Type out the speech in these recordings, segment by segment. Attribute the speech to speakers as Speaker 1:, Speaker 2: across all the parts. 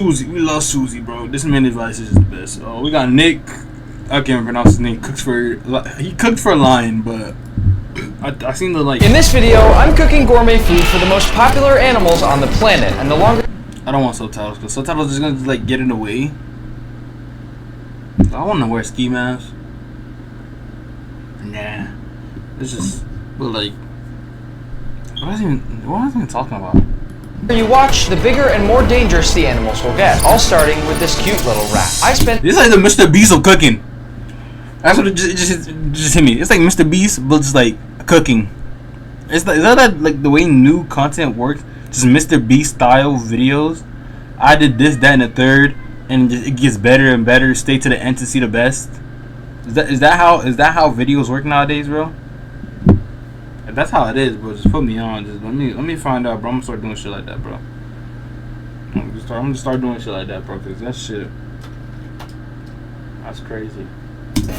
Speaker 1: Susie, we love Susie, bro. This man advice is the best. Oh, we got Nick. I can't pronounce his name. He cooked for a lion, but I seen the like.
Speaker 2: In this video, I'm cooking gourmet food for the most popular animals on the planet, and the longer.
Speaker 1: I don't want subtitles because subtitles are just gonna like get in the way. I want to wear ski mask. Nah, it's just like what was I even talking about?
Speaker 2: You watch, the bigger and more dangerous the animals will get. All starting with this cute little rat. This
Speaker 1: is like the Mr. Beast of cooking. That's what it just hit me. It's like Mr. Beast, but just like cooking. Is that like the way new content works? Just Mr. Beast style videos. I did this, that, and the third, and it gets better and better. Stay to the end to see the best. Is that how videos work nowadays, bro? If that's how it is, bro, just put me on. Just let me find out, bro. I'm gonna start doing shit like that, bro. I'm gonna start doing shit like that, bro, because that shit, that's crazy.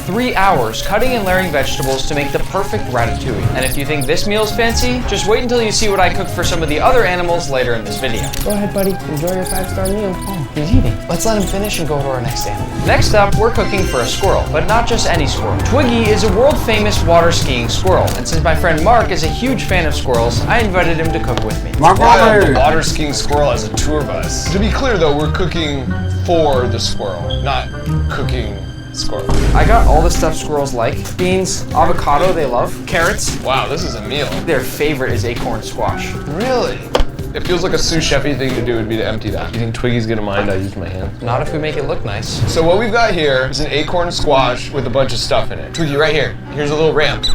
Speaker 2: 3 hours cutting and layering vegetables to make the perfect ratatouille. And if you think this meal's fancy, just wait until you see what I cooked for some of the other animals later in this video.
Speaker 3: Go ahead, buddy. Enjoy your 5-star meal. Oh, he's eating. Let's let him finish and go to our next animal.
Speaker 2: Next up, we're cooking for a squirrel, but not just any squirrel. Twiggy is a world-famous water skiing squirrel, and since my friend Mark is a huge fan of squirrels, I invited him to cook with me.
Speaker 1: Mark,
Speaker 4: water skiing squirrel as a tour bus. To be clear, though, we're cooking for the squirrel, not cooking squirrel.
Speaker 2: I got all the stuff squirrels like. Beans, avocado they love, carrots.
Speaker 4: Wow, this is a meal.
Speaker 2: Their favorite is acorn squash.
Speaker 4: Really? It feels like a sous chef-y thing to do would be to empty that. You think Twiggy's gonna mind I use my hand?
Speaker 2: Not if we make it look nice.
Speaker 4: So what we've got here is an acorn squash with a bunch of stuff in it. Twiggy, right here. Here's a little ramp.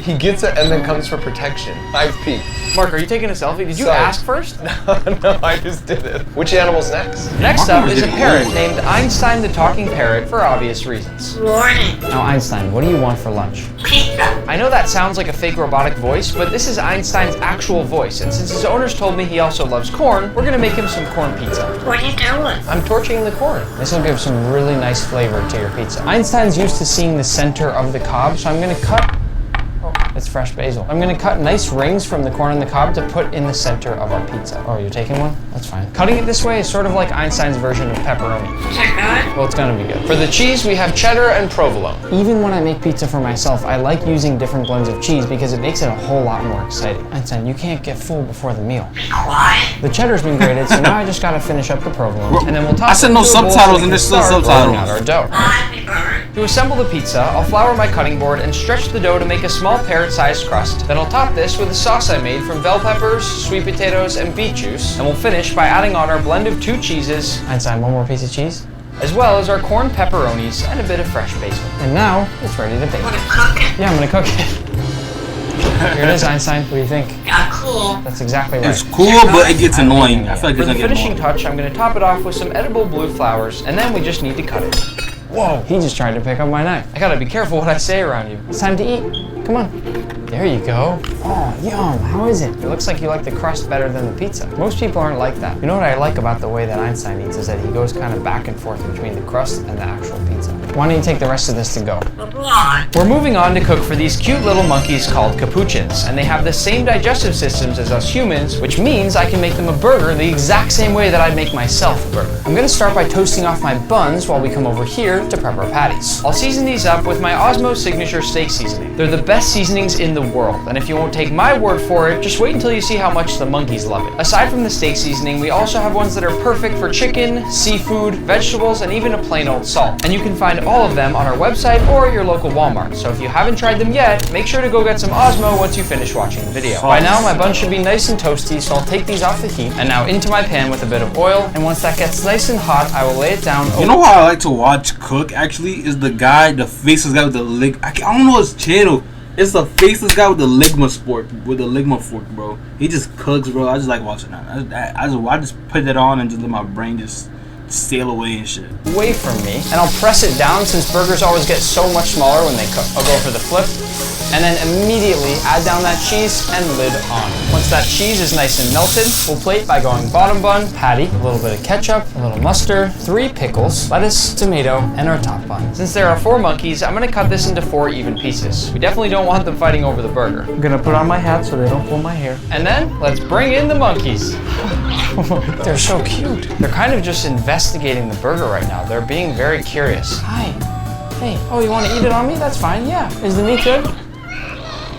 Speaker 4: He gets it and then comes for protection. I've peeked.
Speaker 2: Mark, are you taking a selfie? Did you ask first?
Speaker 4: No, I just did it. Which animal's next?
Speaker 2: Next up is a parrot named Einstein the Talking Parrot for obvious reasons.
Speaker 3: Morning. Now, Einstein, what do you want for lunch?
Speaker 2: Pizza. I know that sounds like a fake robotic voice, but this is Einstein's actual voice, and since his owners told me he also loves corn, we're gonna make him some corn pizza.
Speaker 3: What are you doing?
Speaker 2: I'm torching the corn.
Speaker 3: This will give some really nice flavor to your pizza. Einstein's used to seeing the center of the cob, so I'm gonna cut. It's fresh basil. I'm gonna cut nice rings from the corn and the cob to put in the center of our pizza. Oh, you're taking one? That's fine. Cutting it this way is sort of like Einstein's version of pepperoni.
Speaker 5: Is that good?
Speaker 3: Well, it's gonna be good.
Speaker 2: For the cheese, we have cheddar and provolone.
Speaker 3: Even when I make pizza for myself, I like using different blends of cheese because it makes it a whole lot more exciting. Einstein, you can't get full before the meal.
Speaker 5: Be quiet.
Speaker 3: The cheddar's been grated, so now I just gotta finish up the provolone.
Speaker 2: And then we'll toss
Speaker 1: I said no subtitles and there's still subtitles.
Speaker 2: Out our dough.
Speaker 5: Happy bird.
Speaker 2: To assemble the pizza, I'll flour my cutting board and stretch the dough to make a small parrot-sized crust. Then I'll top this with a sauce I made from bell peppers, sweet potatoes, and beet juice. And we'll finish by adding on our blend of 2 cheeses,
Speaker 3: Einstein, one more piece of cheese?
Speaker 2: as well as our corn pepperonis and a bit of fresh basil.
Speaker 3: And now, it's ready to bake.
Speaker 5: Wanna cook it?
Speaker 3: Yeah, I'm gonna cook it. Here it is, Einstein. What do you think?
Speaker 5: Yeah, cool.
Speaker 3: That's exactly right.
Speaker 1: It's cool, but it gets annoying. I feel like
Speaker 2: For
Speaker 1: it's
Speaker 2: the
Speaker 1: gonna get
Speaker 2: finishing
Speaker 1: annoying.
Speaker 2: touch, I'm going to top it off with some edible blue flowers, and then we just need to cut it.
Speaker 3: Whoa, he just tried to pick up my knife.
Speaker 2: I gotta be careful what I say around you.
Speaker 3: It's time to eat. Come on. There you go. Oh, yum. How is it?
Speaker 2: It looks like you like the crust better than the pizza.
Speaker 3: Most people aren't like that. You know what I like about the way that Einstein eats is that he goes kind of back and forth between the crust and the actual pizza. Why don't you take the rest of this to go?
Speaker 5: What?
Speaker 2: We're moving on to cook for these cute little monkeys called capuchins, and they have the same digestive systems as us humans, which means I can make them a burger the exact same way that I'd make myself a burger. I'm gonna start by toasting off my buns while we come over here to prep our patties. I'll season these up with my Osmo Signature Steak Seasoning. They're the best seasonings in the world, and if you won't take my word for it, just wait until you see how much the monkeys love it. Aside from the steak seasoning, we also have ones that are perfect for chicken, seafood, vegetables, and even a plain old salt. And you can find all of them on our website or at your local Walmart. So if you haven't tried them yet, make sure to go get some Osmo once you finish watching the video. By now, my bun should be nice and toasty, so I'll take these off the heat and now into my pan with a bit of oil. And once that gets nice and hot, I will lay it down.
Speaker 1: You know how I like to watch cook actually is the faceless guy with the lig. I don't know his channel. It's the faceless guy with the Ligma fork, bro. He just cooks, bro. I just like watching that. I just put that on and just let my brain just sail away and shit.
Speaker 3: Away from me, and I'll press it down since burgers always get so much smaller when they cook. I'll go for the flip, and then immediately add down that cheese and lid on. Once that cheese is nice and melted, we'll plate by going bottom bun, patty, a little bit of ketchup, a little mustard, 3 pickles, lettuce, tomato, and our top bun. Since there are 4 monkeys, I'm gonna cut this into 4 even pieces. We definitely don't want them fighting over the burger. I'm gonna put on my hat so they don't pull my hair. And then, let's bring in the monkeys. They're so cute. They're kind of just investigating the burger right now. They're being very curious. Hi. Hey. Oh, you want to eat it on me? That's fine. Yeah. Is the meat good?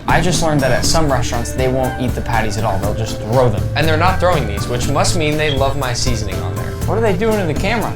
Speaker 3: I just learned that at some restaurants, they won't eat the patties at all. They'll just throw them. And they're not throwing these, which must mean they love my seasoning on there. What are they doing to the camera?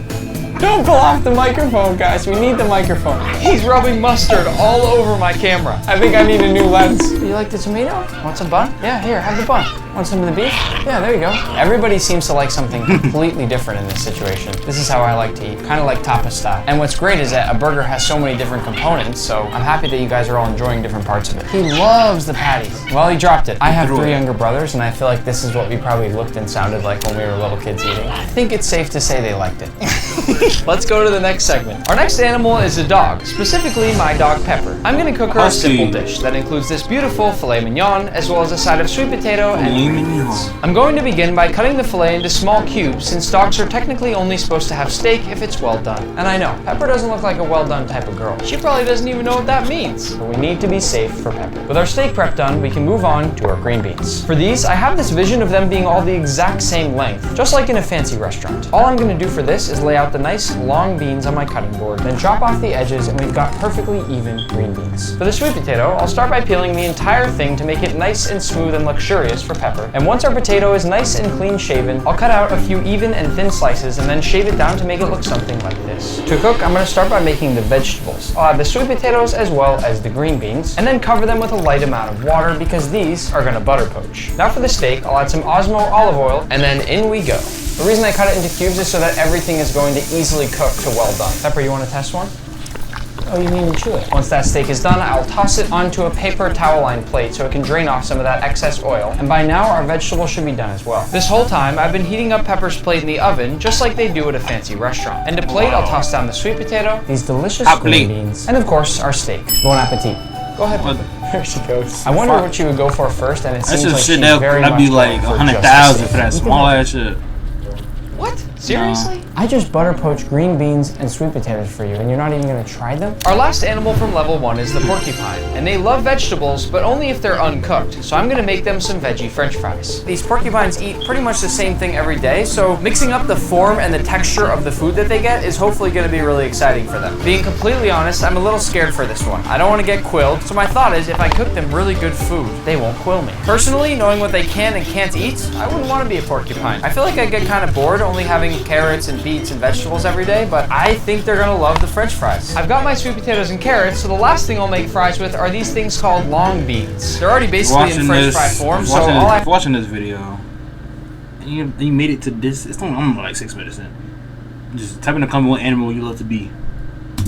Speaker 3: Don't pull off the microphone, guys. We need the microphone. He's rubbing mustard all over my camera. I think I need a new lens. You like the tomato? Want some bun? Yeah, here, have the bun. Want some of the beef? Yeah, there you go. Everybody seems to like something completely different in this situation. This is how I like to eat, kind of like tapas style. And what's great is that a burger has so many different components, so I'm happy that you guys are all enjoying different parts of it. He loves the patties. Well, he dropped it. I have 3 younger brothers, and I feel like this is what we probably looked and sounded like when we were little kids eating. I think it's safe to say they liked it. Let's go to the next segment. Our next animal is a dog, specifically my dog Pepper. I'm gonna cook her a simple dish that includes this beautiful filet mignon, as well as a side of sweet potato and beans. I'm going to begin by cutting the filet into small cubes, since dogs are technically only supposed to have steak if it's well done. And I know, Pepper doesn't look like a well done type of girl. She probably doesn't even know what that means. But we need to be safe for Pepper. With our steak prep done, we can move on to our green beans. For these, I have this vision of them being all the exact same length, just like in a fancy restaurant. All I'm gonna do for this is lay out the nice long beans on my cutting board, then chop off the edges, and we've got perfectly even green beans. For the sweet potato, I'll start by peeling the entire thing to make it nice and smooth and luxurious for Pepper. And once our potato is nice and clean shaven, I'll cut out a few even and thin slices and then shave it down to make it look something like this. To cook, I'm gonna start by making the vegetables. I'll add the sweet potatoes as well as the green beans, and then cover them with a light amount of water because these are gonna butter poach. Now for the steak, I'll add some Osmo olive oil, and then in we go. The reason I cut it into cubes is so that everything is going to easily cook to well done. Pepper, you want to test one? Oh, you need to chew it. Once that steak is done, I'll toss it onto a paper towel lined plate so it can drain off some of that excess oil. And by now, our vegetables should be done as well. This whole time, I've been heating up Pepper's plate in the oven, just like they do at a fancy restaurant. And to plate, I'll toss down the sweet potato, these delicious green beans, and of course, our steak. Bon appetit. Go ahead, Pepper. There she goes. I wonder what you would go for first, and it seems like she's very much
Speaker 1: that'd be like 100,000 for that small ass shit.
Speaker 2: What? Seriously?
Speaker 3: I just butter poached green beans and sweet potatoes for you, and you're not even gonna try them?
Speaker 2: Our last animal from level 1 is the porcupine, and they love vegetables, but only if they're uncooked, so I'm gonna make them some veggie french fries. These porcupines eat pretty much the same thing every day, so mixing up the form and the texture of the food that they get is hopefully gonna be really exciting for them. Being completely honest, I'm a little scared for this one. I don't wanna get quilled, so my thought is if I cook them really good food, they won't quill me. Personally, knowing what they can and can't eat, I wouldn't wanna be a porcupine. I feel like I'd get kind of bored only having carrots and beets and vegetables every day, but I think they're gonna love the french fries. I've got my sweet potatoes and carrots, so the last thing I'll make fries with are these things called long beans. They're already basically in french fry form, so all I'm
Speaker 1: watching this video, and you made it to this. It's only I'm like 6 minutes in. Just type in the comment what animal you love to be.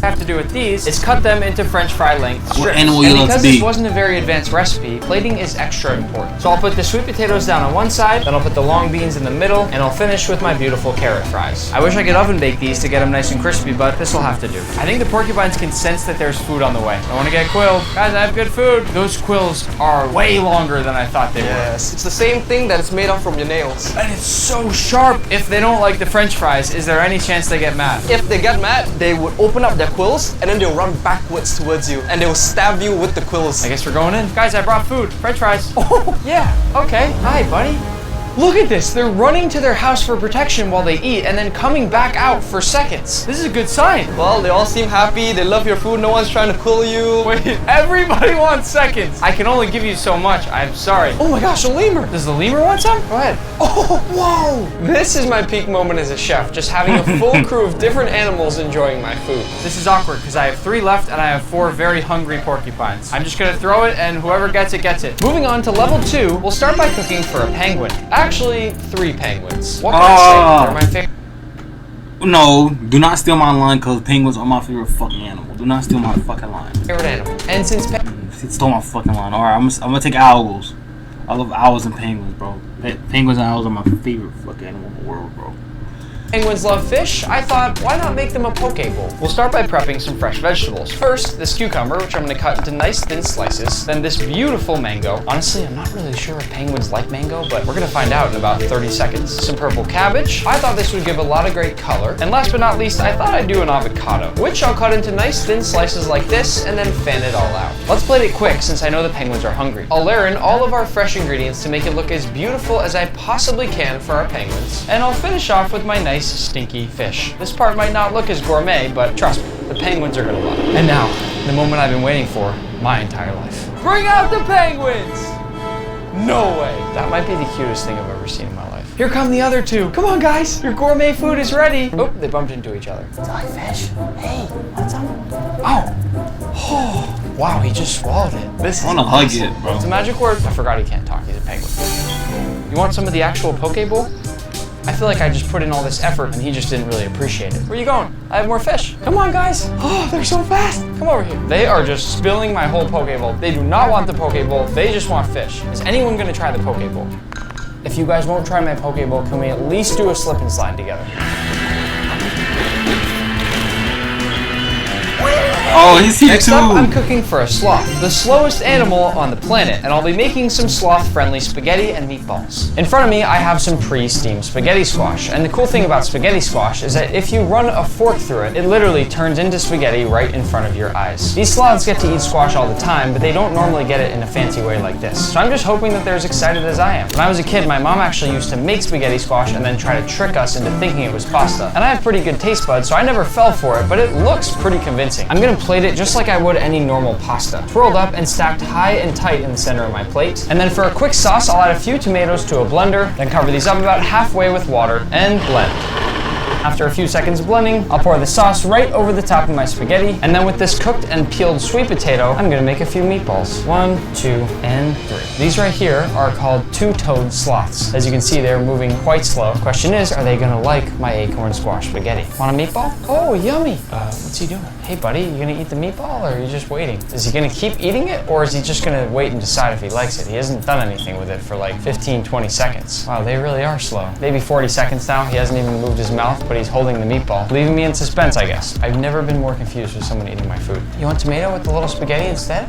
Speaker 2: have to do with these is cut them into french fry length strips.
Speaker 1: And
Speaker 2: because this wasn't a very advanced recipe, plating is extra important. So I'll put the sweet potatoes down on one side, then I'll put the long beans in the middle, and I'll finish with my beautiful carrot fries. I wish I could oven bake these to get them nice and crispy, but this will have to do. I think the porcupines can sense that there's food on the way. I want to get quilled. Guys, I have good food. Those quills are way longer than I thought they were.
Speaker 6: Yes, it's the same thing that it's made of from your nails.
Speaker 2: And it's so sharp. If they don't like the french fries, is there any chance they get mad?
Speaker 6: If they get mad, they would open up their quills and then they'll run backwards towards you and they will stab you with the quills.
Speaker 2: I guess we're going in. Guys, I brought food. French fries. Oh, yeah. Okay. Hi, buddy. Look at this. They're running to their house for protection while they eat and then coming back out for seconds. This is a good sign.
Speaker 6: Well, they all seem happy. They love your food. No one's trying to quill you.
Speaker 2: Wait, everybody wants seconds. I can only give you so much. I'm sorry.
Speaker 6: Oh my gosh, a lemur.
Speaker 2: Does the lemur want some? Go ahead.
Speaker 6: Oh, whoa. This is my peak moment as a chef, just having a full crew of different animals enjoying my food.
Speaker 2: This is awkward because I have 3 left and I have 4 very hungry porcupines. I'm just gonna throw it and whoever gets it, gets it. Moving on to level 2, we'll start by cooking for a penguin. Actually, 3 penguins. What can I say? They're my favorite.
Speaker 1: No, do not steal my line because penguins are my favorite fucking animal. Do not steal my fucking line.
Speaker 2: Favorite animal. And since
Speaker 1: stole my fucking line. Alright, I'm gonna take owls. I love owls and penguins, bro. Penguins and owls are my favorite fucking animal in the world, bro.
Speaker 2: Penguins love fish. I thought, why not make them a poke bowl? We'll start by prepping some fresh vegetables. First, this cucumber, which I'm gonna cut into nice thin slices. Then this beautiful mango. Honestly, I'm not really sure if penguins like mango, but we're gonna find out in about 30 seconds. Some purple cabbage. I thought this would give a lot of great color. And last but not least, I thought I'd do an avocado, which I'll cut into nice thin slices like this and then fan it all out. Let's plate it quick since I know the penguins are hungry. I'll layer in all of our fresh ingredients to make it look as beautiful as I possibly can for our penguins. And I'll finish off with my nice stinky fish. This part might not look as gourmet, but trust me, the penguins are gonna love it. And now, the moment I've been waiting for my entire life. Bring out the penguins! No way! That might be the cutest thing I've ever seen in my life. Here come the other two. Come on, guys, your gourmet food is ready. Oh, they bumped into each other. Fish. Hey, what's up? Oh, wow, he just swallowed it. This is
Speaker 1: I wanna hug it, bro.
Speaker 2: It's a magic word. I forgot he can't talk, he's a penguin. You want some of the actual poke bowl? I feel like I just put in all this effort and he just didn't really appreciate it. Where are you going? I have more fish. Come on, guys. Oh, they're so fast. Come over here. They are just spilling my whole poke bowl. They do not want the poke bowl. They just want fish. Is anyone gonna try the poke bowl? If you guys won't try my poke bowl, can we at least do a slip and slide together?
Speaker 1: Oh, he's here
Speaker 2: Next
Speaker 1: too.
Speaker 2: up, I'm cooking for a sloth, the slowest animal on the planet, and I'll be making some sloth-friendly spaghetti and meatballs. In front of me, I have some pre-steamed spaghetti squash, and the cool thing about spaghetti squash is that if you run a fork through it, it literally turns into spaghetti right in front of your eyes. These sloths get to eat squash all the time, but they don't normally get it in a fancy way like this. So I'm just hoping that they're as excited as I am. When I was a kid, my mom actually used to make spaghetti squash and then try to trick us into thinking it was pasta. And I have pretty good taste buds, so I never fell for it, but it looks pretty convincing. I'm gonna plate it just like I would any normal pasta. Twirled up and stacked high and tight in the center of my plate. And then for a quick sauce, I'll add a few tomatoes to a blender, then cover these up about halfway with water and blend. After a few seconds of blending, I'll pour the sauce right over the top of my spaghetti, and then with this cooked and peeled sweet potato, I'm gonna make a few meatballs. 1, 2, and 3. These right here are called two-toed sloths. As you can see, they're moving quite slow. Question is, are they gonna like my acorn squash spaghetti? Want a meatball? Oh, yummy. What's he doing? Hey buddy, you gonna eat the meatball or are you just waiting? Is he gonna keep eating it or is he just gonna wait and decide if he likes it? He hasn't done anything with it for like 15, 20 seconds. Wow, they really are slow. Maybe 40 seconds now. He hasn't even moved his mouth, but he's holding the meatball, leaving me in suspense, I guess. I've never been more confused with someone eating my food. You want tomato with the little spaghetti instead?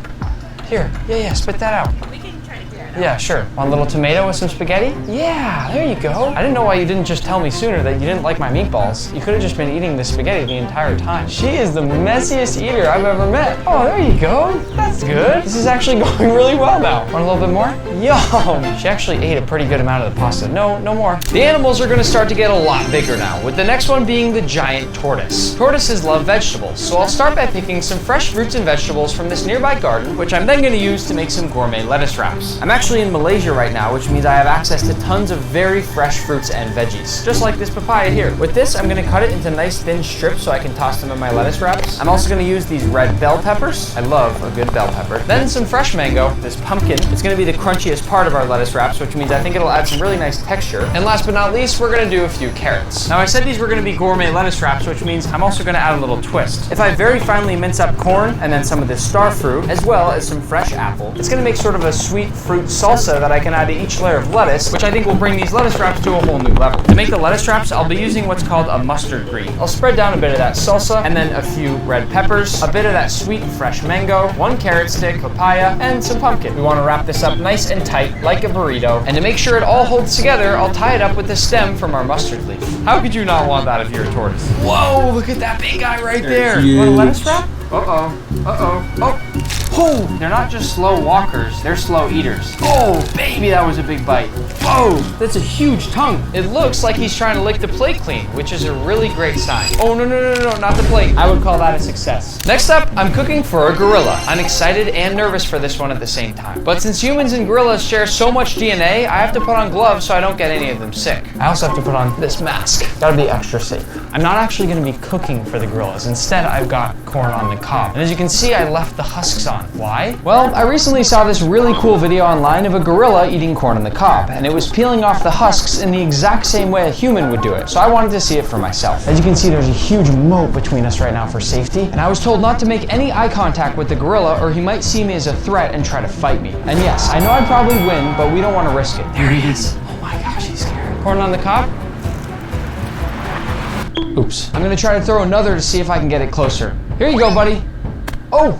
Speaker 2: Here, yeah, spit that out.
Speaker 5: We can try to figure it out.
Speaker 2: Yeah, sure. Want a little tomato with some spaghetti? Yeah, there you go. I didn't know why you didn't just tell me sooner that you didn't like my meatballs. You could have just been eating the spaghetti the entire time. She is the messiest eater I've ever met. Oh, there you go. That's good. This is actually going really well now. Want a little bit more? Yum! She actually ate a pretty good amount of the pasta. No more. The animals are gonna start to get a lot bigger now, with the next one being the giant tortoise. Tortoises love vegetables, so I'll start by picking some fresh fruits and vegetables from this nearby garden, which I'm then gonna use to make some gourmet lettuce wraps. I'm actually in Malaysia right now, which means I have access to tons of very fresh fruits and veggies, just like this papaya here. With this, I'm gonna cut it into nice thin strips so I can toss them in my lettuce wraps. I'm also gonna use these red bell peppers. I love a good bell pepper. Then some fresh mango, this pumpkin. It's gonna be the crunchiest part of our lettuce wraps, which means I think it'll add some really nice texture. And last but not least, we're gonna do a few carrots. Now I said these were gonna be gourmet lettuce wraps, which means I'm also gonna add a little twist. If I very finely mince up corn and then some of this star fruit, as well as some fresh apple, it's gonna make sort of a sweet fruit salsa that I can add to each layer of lettuce, which I think will bring these lettuce wraps to a whole new level. To make the lettuce wraps, I'll be using what's called a mustard green. I'll spread down a bit of that salsa, and then a few red peppers, a bit of that sweet fresh mango, 1 carrot stick, papaya, and some pumpkin. We wanna wrap this up nice and tight, like a burrito, and to make sure it all holds together, I'll tie it up with the stem from our mustard leaf. How could you not want that if you're a tortoise? Whoa, look at that big guy right there. You want a lettuce wrap? Oh, they're not just slow walkers, they're slow eaters. Oh, baby, that was a big bite. Whoa, that's a huge tongue. It looks like he's trying to lick the plate clean, which is a really great sign. Oh, no, not the plate. I would call that a success. Next up, I'm cooking for a gorilla. I'm excited and nervous for this one at the same time. But since humans and gorillas share so much DNA, I have to put on gloves so I don't get any of them sick. I also have to put on this mask. Gotta be extra safe. I'm not actually gonna be cooking for the gorillas. Instead, I've got corn on the cob. And as you can see, I left the husks on. Why? Well, I recently saw this really cool video online of a gorilla eating corn on the cob, and it was peeling off the husks in the exact same way a human would do it, so I wanted to see it for myself. As you can see, there's a huge moat between us right now for safety, and I was told not to make any eye contact with the gorilla or he might see me as a threat and try to fight me. And yes, I know I'd probably win, but we don't want to risk it. There he is. Oh my gosh, he's scary. Corn on the cob?
Speaker 3: Oops. I'm gonna try to throw another to see if I can get it closer. Here you go, buddy. Oh,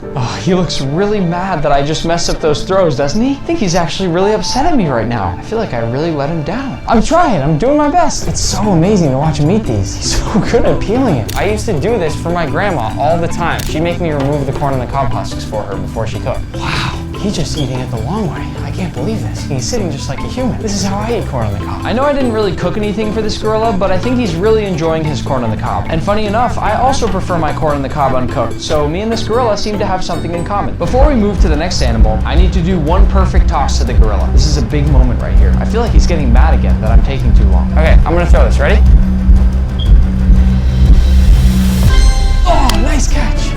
Speaker 3: he looks really mad that I just messed up those throws, doesn't he? I think he's actually really upset at me right now. I feel like I really let him down. I'm trying, I'm doing my best. It's so amazing to watch him eat these. He's so good at peeling it. I used to do this for my grandma all the time. She'd make me remove the corn and the cob husks for her before she cooked. Wow. He's just eating it the long way. I can't believe this. He's sitting just like a human. This is how I eat corn on the cob. I know I didn't really cook anything for this gorilla, but I think he's really enjoying his corn on the cob. And funny enough, I also prefer my corn on the cob uncooked, so me and this gorilla seem to have something in common. Before we move to the next animal, I need to do one perfect toss to the gorilla. This is a big moment right here. I feel like he's getting mad again that I'm taking too long. Okay, I'm gonna throw this. Ready? Oh, nice catch.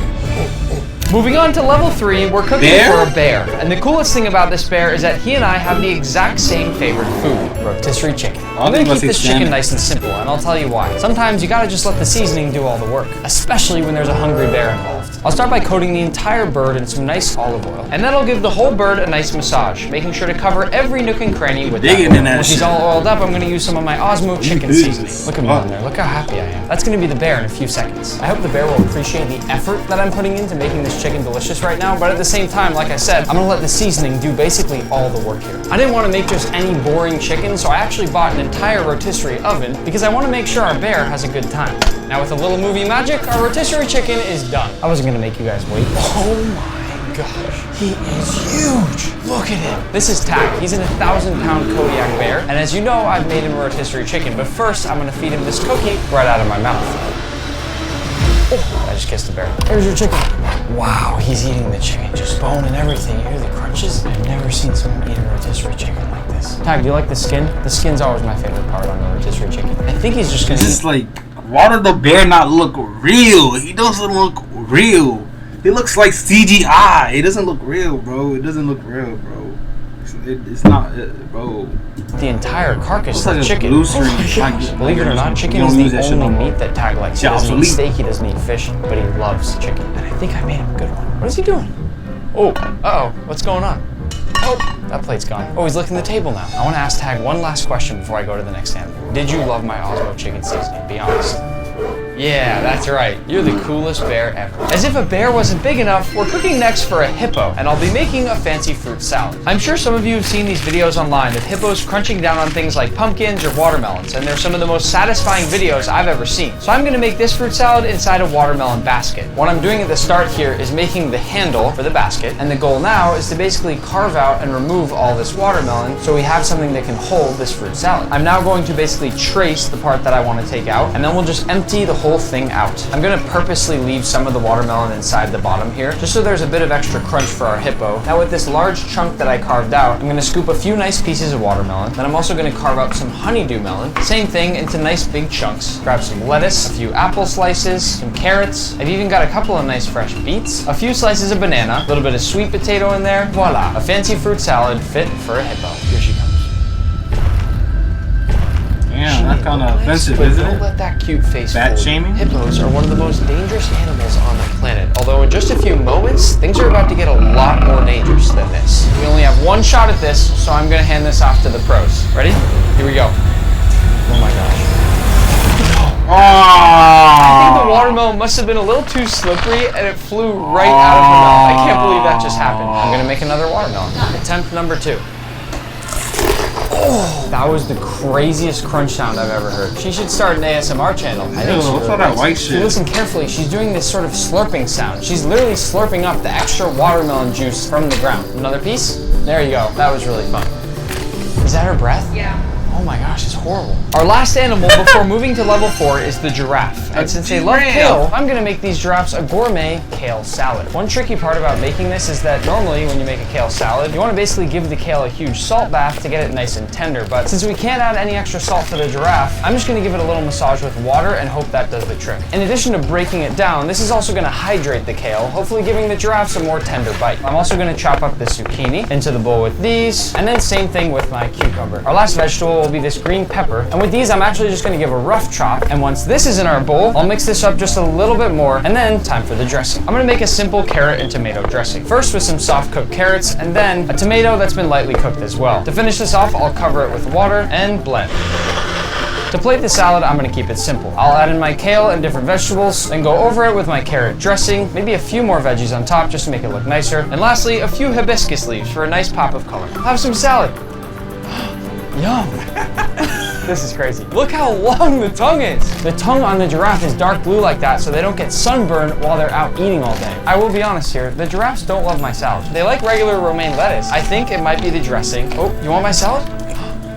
Speaker 3: Moving on to level 3, we're cooking for a bear. And the coolest thing about this bear is that he and I have the exact same favorite food, rotisserie chicken. I'm gonna keep this chicken nice and simple, and I'll tell you why. Sometimes you gotta just let the seasoning do all the work, especially when there's a hungry bear involved. I'll start by coating the entire bird in some nice olive oil, and that'll give the whole bird a nice massage, making sure to cover every nook and cranny with that oil. Once he's all oiled up, I'm gonna use some of my Osmo chicken seasoning. Look at me on there, look how happy I am. That's gonna be the bear in a few seconds. I hope the bear will appreciate the effort that I'm putting into making this chicken delicious right now, but at the same time, like I said, I'm gonna let the seasoning do basically all the work here. I didn't want to make just any boring chicken, so I actually bought an entire rotisserie oven because I want to make sure our bear has a good time. Now with a little movie magic, our rotisserie chicken is done. I wasn't gonna make you guys wait. Oh my gosh, he is huge. Look at him. This is Tack. He's an 1,000-pound Kodiak bear, and as you know, I've made him a rotisserie chicken, but first I'm gonna feed him this cookie right out of my mouth. Oh, I just kissed the bear. There's your chicken. Wow, he's eating the chicken, just bone and everything. You hear the crunches? I've never seen someone eat a rotisserie chicken like this. Tag, do you like the skin? The skin's always my favorite part on the rotisserie chicken. I think he's just gonna
Speaker 1: It's like, why did the bear not look real? He doesn't look real. He looks like CGI. It doesn't look real, bro. It doesn't look real, bro. It's not, bro.
Speaker 3: The entire carcass of the
Speaker 1: like
Speaker 3: chicken. Believe it or not, chicken is the only meat that Tag likes. He doesn't eat steak, he doesn't eat fish, but he loves chicken. And I think I made him a good one. What is he doing? Oh, uh-oh, what's going on? Oh, that plate's gone. Oh, he's licking the table now. I want to ask Tag one last question before I go to the next animal. Did you love my Osmo chicken seasoning? Be honest. Yeah, that's right. You're the coolest bear ever. As if a bear wasn't big enough, we're cooking next for a hippo, and I'll be making a fancy fruit salad. I'm sure some of you have seen these videos online of hippos crunching down on things like pumpkins or watermelons, and they're some of the most satisfying videos I've ever seen. So I'm gonna make this fruit salad inside a watermelon basket. What I'm doing at the start here is making the handle for the basket, and the goal now is to basically carve out and remove all this watermelon so we have something that can hold this fruit salad. I'm now going to basically trace the part that I want to take out, and then we'll just empty the whole thing out. I'm gonna purposely leave some of the watermelon inside the bottom here, just so there's a bit of extra crunch for our hippo. Now with this large chunk that I carved out, I'm gonna scoop a few nice pieces of watermelon, then I'm also gonna carve out some honeydew melon, same thing into nice big chunks. Grab some lettuce, a few apple slices, some carrots, I've even got a couple of nice fresh beets, a few slices of banana, a little bit of sweet potato in there, voila, a fancy fruit salad fit for a hippo. Here she comes.
Speaker 1: Yeah, that's kind of offensive, isn't
Speaker 3: Don't
Speaker 1: it?
Speaker 3: let that cute face
Speaker 1: Fat
Speaker 3: fool you.
Speaker 1: shaming?
Speaker 3: Hippos are one of the most dangerous animals on the planet. Although in just a few moments, things are about to get a lot more dangerous than this. We only have one shot at this, so I'm gonna hand this off to the pros. Ready? Here we go. Oh my gosh. I think the watermelon must have been a little too slippery and it flew right out of the mouth. I can't believe that just happened. I'm gonna make another watermelon. Attempt number 2. Oh, that was the craziest crunch sound I've ever heard. She should start an ASMR channel. I think
Speaker 1: what's all that white shit?
Speaker 3: If you listen carefully, she's doing this sort of slurping sound. She's literally slurping up the extra watermelon juice from the ground. Another piece? There you go. That was really fun. Is that her breath?
Speaker 5: Yeah.
Speaker 3: Oh my gosh, it's horrible. Our last animal before moving to level 4 is the giraffe. And since they love kale, I'm gonna make these giraffes a gourmet kale salad. One tricky part about making this is that normally when you make a kale salad, you wanna basically give the kale a huge salt bath to get it nice and tender. But since we can't add any extra salt to the giraffe, I'm just gonna give it a little massage with water and hope that does the trick. In addition to breaking it down, this is also gonna hydrate the kale, hopefully giving the giraffes a more tender bite. I'm also gonna chop up the zucchini into the bowl with these, and then same thing with my cucumber. Our last vegetable will be this green pepper, and with these I'm actually just gonna give a rough chop, and once this is in our bowl, I'll mix this up just a little bit more, and then time for the dressing. I'm gonna make a simple carrot and tomato dressing. First with some soft cooked carrots, and then a tomato that's been lightly cooked as well. To finish this off, I'll cover it with water and blend. To plate the salad, I'm gonna keep it simple. I'll add in my kale and different vegetables, then go over it with my carrot dressing, maybe a few more veggies on top just to make it look nicer, and lastly, a few hibiscus leaves for a nice pop of color. I'll have some salad. Yum. This is crazy. Look how long the tongue is. The tongue on the giraffe is dark blue like that so they don't get sunburned while they're out eating all day. I will be honest here, the giraffes don't love my salad. They like regular romaine lettuce. I think it might be the dressing. Oh, you want my salad?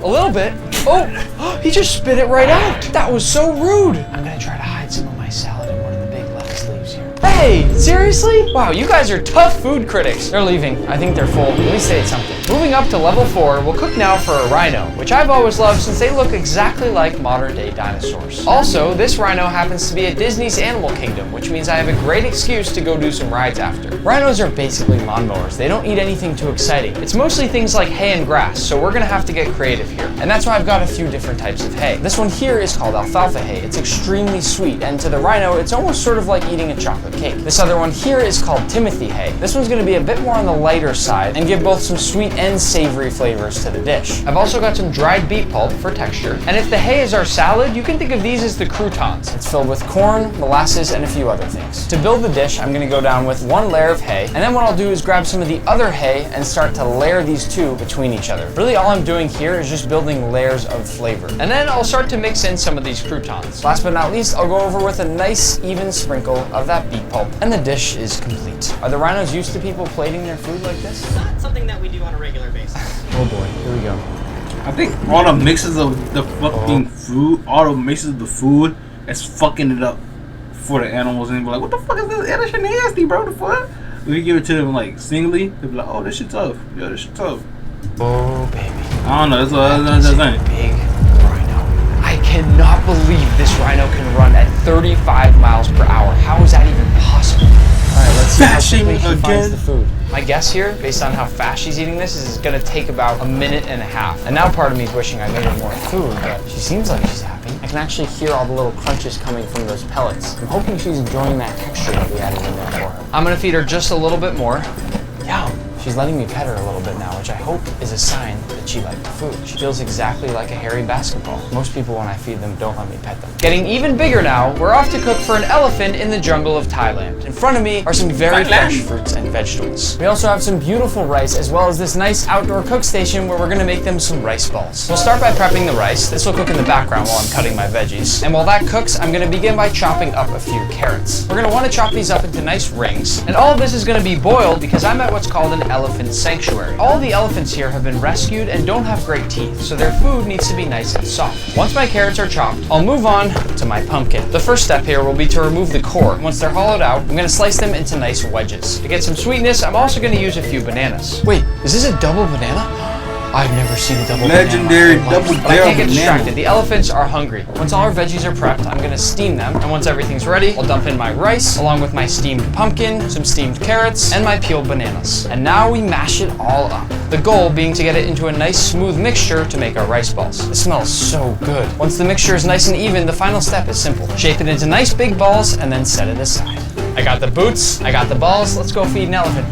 Speaker 3: A little bit. Oh, he just spit it right out. That was so rude. I'm gonna try to hide some of my salad in one of the big lettuce leaves here. Hey, seriously? Wow, you guys are tough food critics. They're leaving. I think they're full. At least they ate something. Moving up to level 4, we'll cook now for a rhino, which I've always loved since they look exactly like modern day dinosaurs. Also, this rhino happens to be at Disney's Animal Kingdom, which means I have a great excuse to go do some rides after. Rhinos are basically lawnmowers. They don't eat anything too exciting. It's mostly things like hay and grass, so we're gonna have to get creative here. And that's why I've got a few different types of hay. This one here is called alfalfa hay. It's extremely sweet, and to the rhino, it's almost sort of like eating a chocolate cake. This other one here is called Timothy hay. This one's gonna be a bit more on the lighter side and give both some sweet and savory flavors to the dish. I've also got some dried beet pulp for texture. And if the hay is our salad, you can think of these as the croutons. It's filled with corn, molasses, and a few other things. To build the dish, I'm gonna go down with one layer of hay, and then what I'll do is grab some of the other hay and start to layer these two between each other. Really all I'm doing here is just building layers of flavor. And then I'll start to mix in some of these croutons. Last but not least, I'll go over with a nice even sprinkle of that beet pulp, and the dish is complete. Are the rhinos used to people plating their food like this?
Speaker 7: Not something that we do on a regular basis.
Speaker 3: Oh boy, here we go.
Speaker 1: I think all the mixes of the fucking food, all the mixes of the food, is fucking it up for the animals. And they're like, what the fuck is this? Yeah, that shit nasty, bro. The fuck? If you give it to them like singly, they'll be like, oh, this shit tough. Yeah, this shit tough.
Speaker 3: Oh baby.
Speaker 1: I don't know. That's what I'm saying.
Speaker 3: Big rhino. I cannot believe this rhino can run at 35 miles per hour. How is that even possible? All right, let's see how quickly he finds the food. My guess here, based on how fast she's eating this, is it's gonna take about a minute and a half. And now part of me is wishing I made her more food, but she seems like she's happy. I can actually hear all the little crunches coming from those pellets. I'm hoping she's enjoying that texture that we added in there for her. I'm gonna feed her just a little bit more. Yum. She's letting me pet her a little bit now, which I hope is a sign that she liked the food. She feels exactly like a hairy basketball. Most people, when I feed them, don't let me pet them. Getting even bigger now, we're off to cook for an elephant in the jungle of Thailand. In front of me are some very fresh fruits and vegetables. We also have some beautiful rice, as well as this nice outdoor cook station where we're gonna make them some rice balls. We'll start by prepping the rice. This will cook in the background while I'm cutting my veggies. And while that cooks, I'm gonna begin by chopping up a few carrots. We're gonna wanna chop these up into nice rings. And all of this is gonna be boiled because I'm at what's called an elephant sanctuary. All the elephants here have been rescued and don't have great teeth, so their food needs to be nice and soft. Once my carrots are chopped, I'll move on to my pumpkin. The first step here will be to remove the core. Once they're hollowed out, I'm gonna slice them into nice wedges. To get some sweetness, I'm also gonna use a few bananas. Wait, is this a double banana? I've never seen a double
Speaker 1: Legendary
Speaker 3: banana.
Speaker 1: double
Speaker 3: But I can't get
Speaker 1: banana.
Speaker 3: distracted. The elephants are hungry. Once all our veggies are prepped, I'm gonna steam them. And once everything's ready, I'll dump in my rice, along with my steamed pumpkin, some steamed carrots, and my peeled bananas. And now we mash it all up. The goal being to get it into a nice smooth mixture to make our rice balls. It smells so good. Once the mixture is nice and even, the final step is simple. Shape it into nice big balls and then set it aside. I got the boots, I got the balls, let's go feed an elephant.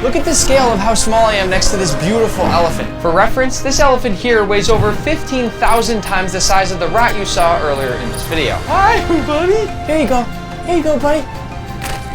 Speaker 3: Look at the scale of how small I am next to this beautiful elephant. For reference, this elephant here weighs over 15,000 times the size of the rat you saw earlier in this video. Hi, buddy. Here you go. Here you go, buddy.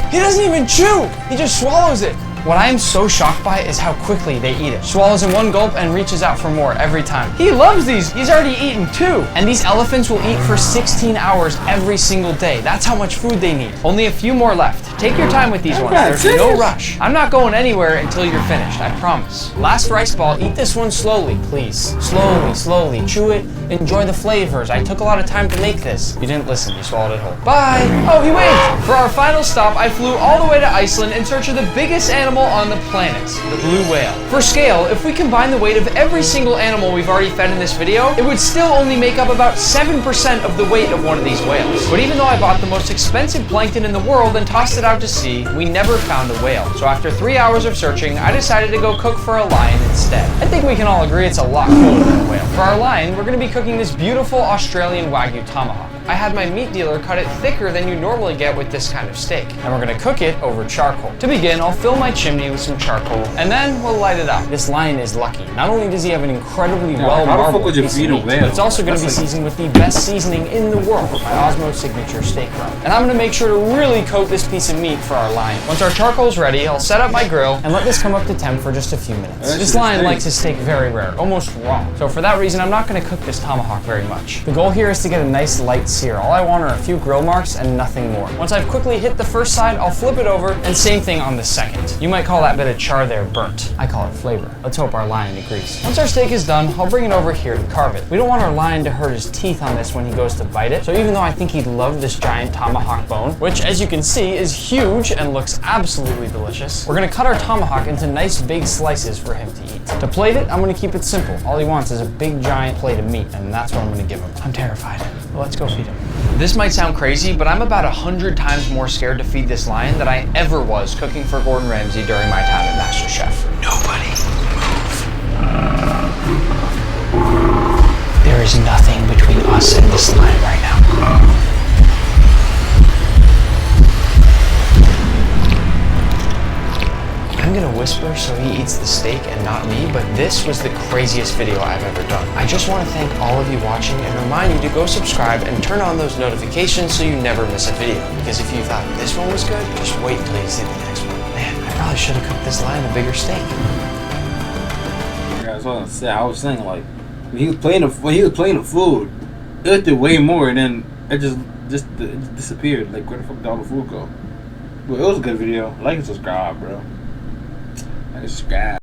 Speaker 3: He doesn't even chew. He just swallows it. What I am so shocked by is how quickly they eat it. Swallows in one gulp and reaches out for more every time. He loves these. He's already eaten 2. And these elephants will eat for 16 hours every single day. That's how much food they need. Only a few more left. Take your time with these ones. There's no rush. I'm not going anywhere until you're finished, I promise. Last rice ball, eat this one slowly, please. Slowly, slowly. Chew it. Enjoy the flavors. I took a lot of time to make this. You didn't listen. You swallowed it whole. Bye. Oh, he waved. For our final stop, I flew all the way to Iceland in search of the biggest animal on the planet, the blue whale. For scale, if we combine the weight of every single animal we've already fed in this video, it would still only make up about 7% of the weight of one of these whales. But even though I bought the most expensive plankton in the world and tossed it out to sea, we never found a whale. So after 3 hours of searching, I decided to go cook for a lion instead. I think we can all agree it's a lot cooler than a whale. For our lion, we're going to be cooking this beautiful Australian Wagyu tomahawk.
Speaker 2: I had my meat dealer cut it thicker than you normally get with this kind of steak. And we're gonna cook it over charcoal. To begin, I'll fill my chimney with some charcoal, and then we'll light it up. This lion is lucky. Not only does he have an incredibly well-marbled piece of meat, but it's also gonna be seasoned with the best seasoning in the world, my Osmo Signature Steak Rub. And I'm gonna make sure to really coat this piece of meat for our lion. Once our charcoal's ready, I'll set up my grill and let this come up to temp for just a few minutes. This lion likes his steak very rare, almost raw. So for that reason, I'm not gonna cook this tomahawk very much. The goal here is to get a nice light sear. All I want are a few grill marks and nothing more. Once I've quickly hit the first side, I'll flip it over, and same thing on the second. You might call that bit of char there burnt. I call it flavor. Let's hope our lion agrees. Once our steak is done, I'll bring it over here to carve it. We don't want our lion to hurt his teeth on this when he goes to bite it, so even though I think he'd love this giant tomahawk bone, which as you can see is huge and looks absolutely delicious, we're gonna cut our tomahawk into nice big slices for him to eat. To plate it, I'm gonna keep it simple. All he wants is a big giant plate of meat, and that's what I'm gonna give him. I'm terrified. Well, let's go feed him. This might sound crazy, but I'm about 100 times more scared to feed this lion than I ever was cooking for Gordon Ramsay during my time at MasterChef. Nobody move. There is nothing between us and this lion right now. I'm gonna whisper so he eats the steak and not me, but this was the craziest video I've ever done. I just want to thank all of you watching and remind you to go subscribe and turn on those notifications so you never miss a video. Because if you thought this one was good, just wait until you see the next one. Man, I probably should have cooked this lion a bigger steak.
Speaker 1: Yeah, that's what I said. I was saying, like, when he was playing the food, it did way more, and then it just disappeared. Like, where the fuck did all the food go? But it was a good video. Like and subscribe, bro. Like and subscribe.